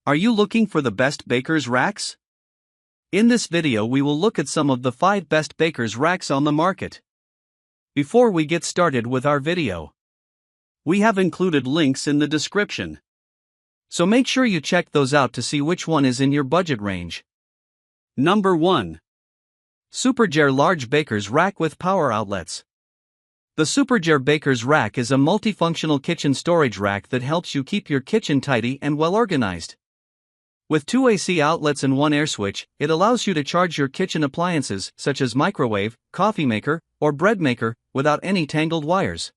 Are you looking for the best baker's racks? In this video we will look at some of the 5 best baker's racks on the market. Before we get started with our video, we have included links in the description, so make sure you check those out to see which one is in your budget range. Number 1. Superger Large Baker's Rack with Power Outlets. The Superger Baker's Rack is a multifunctional kitchen storage rack that helps you keep your kitchen tidy and well organized. With 2 AC outlets and 1 air switch, it allows you to charge your kitchen appliances such as microwave, coffee maker, or bread maker without any tangled wires.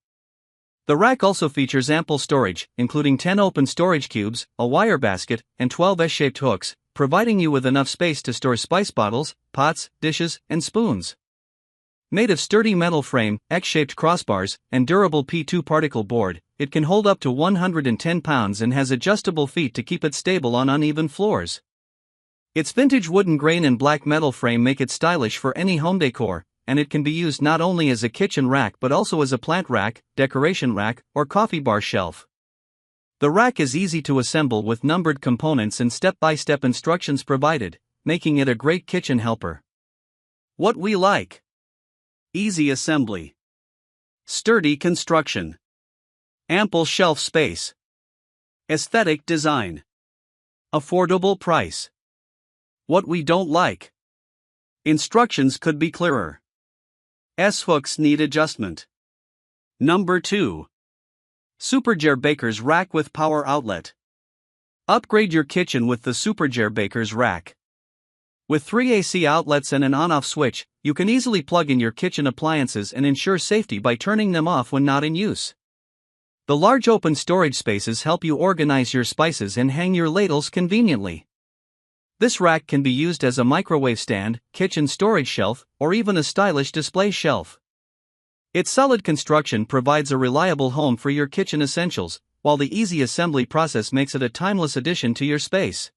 The rack also features ample storage, including 10 open storage cubes, a wire basket, and 12 S-shaped hooks, providing you with enough space to store spice bottles, pots, dishes, and spoons. Made of sturdy metal frame, X-shaped crossbars, and durable P2 particle board, it can hold up to 110 pounds and has adjustable feet to keep it stable on uneven floors. Its vintage wooden grain and black metal frame make it stylish for any home decor, and it can be used not only as a kitchen rack but also as a plant rack, decoration rack, or coffee bar shelf. The rack is easy to assemble with numbered components and step-by-step instructions provided, making it a great kitchen helper. What we like: easy assembly, sturdy construction, ample shelf space, aesthetic design, affordable price. What we don't like: instructions could be clearer. S-hooks need adjustment. Number 2. Superger Baker's Rack with Power Outlet. Upgrade your kitchen with the Superger Baker's Rack. With 3 AC outlets and an on-off switch, you can easily plug in your kitchen appliances and ensure safety by turning them off when not in use. The large open storage spaces help you organize your spices and hang your ladles conveniently. This rack can be used as a microwave stand, kitchen storage shelf, or even a stylish display shelf. Its solid construction provides a reliable home for your kitchen essentials, while the easy assembly process makes it a timeless addition to your space.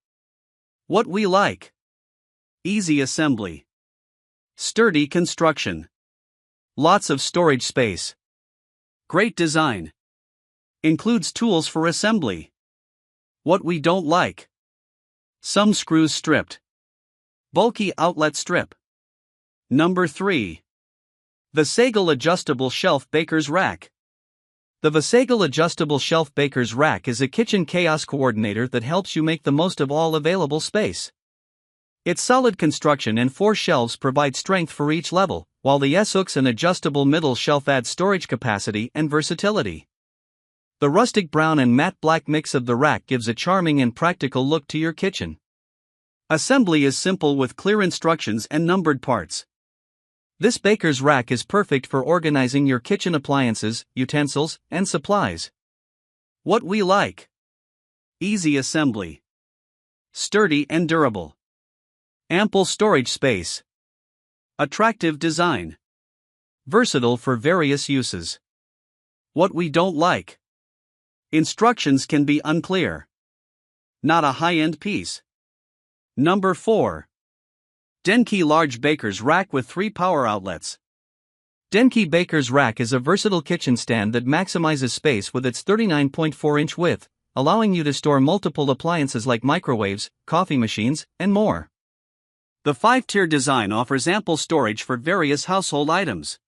What we like: easy assembly, sturdy construction, lots of storage space, great design, includes tools for assembly. What we don't like: some screws stripped, bulky outlet strip. Number 3. The Vasegal Adjustable Shelf Baker's Rack. The Vasegal Adjustable Shelf Baker's Rack is a kitchen chaos coordinator that helps you make the most of all available space. Its solid construction and 4 shelves provide strength for each level, while the S-hooks and adjustable middle shelf add storage capacity and versatility. The rustic brown and matte black mix of the rack gives a charming and practical look to your kitchen. Assembly is simple with clear instructions and numbered parts. This baker's rack is perfect for organizing your kitchen appliances, utensils, and supplies. What we like: easy assembly, sturdy and durable, ample storage space, attractive design, versatile for various uses. What we don't like: instructions can be unclear, not a high-end piece. Number 4. Denki Large Baker's Rack with 3 Power Outlets. Denki Baker's Rack is a versatile kitchen stand that maximizes space with its 39.4-inch width, allowing you to store multiple appliances like microwaves, coffee machines, and more. The 5-tier design offers ample storage for various household items.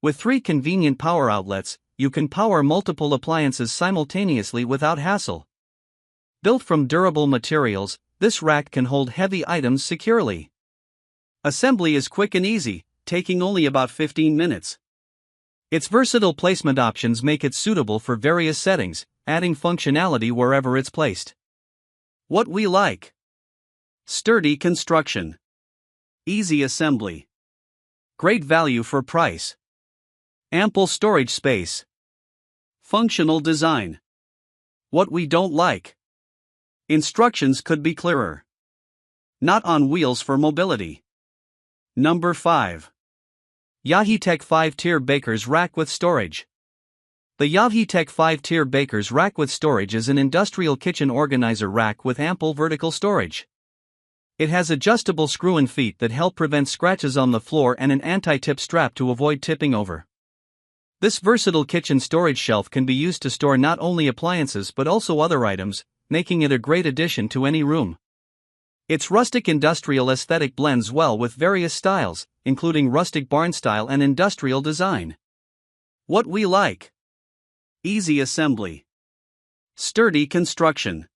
With 3 convenient power outlets, you can power multiple appliances simultaneously without hassle. Built from durable materials, this rack can hold heavy items securely. Assembly is quick and easy, taking only about 15 minutes. Its versatile placement options make it suitable for various settings, adding functionality wherever it's placed. What we like: sturdy construction, easy assembly, great value for price, ample storage space, functional design. What we don't like: instructions could be clearer, not on wheels for mobility. Number 5. Yahitech 5-tier Baker's Rack with Storage. The Yahitech 5-tier Baker's Rack with Storage is an industrial kitchen organizer rack with ample vertical storage. It has adjustable screw-in feet that help prevent scratches on the floor and an anti-tip strap to avoid tipping over. This versatile kitchen storage shelf can be used to store not only appliances but also other items, making it a great addition to any room. Its rustic industrial aesthetic blends well with various styles, including rustic barn style and industrial design. What we like: easy assembly, sturdy construction,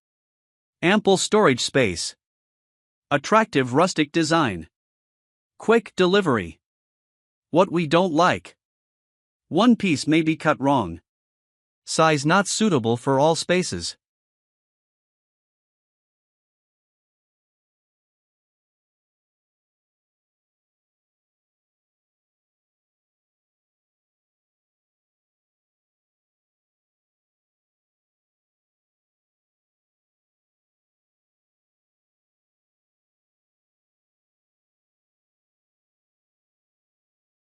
ample storage space, attractive rustic design, quick delivery. What we don't like: one piece may be cut wrong, size not suitable for all spaces,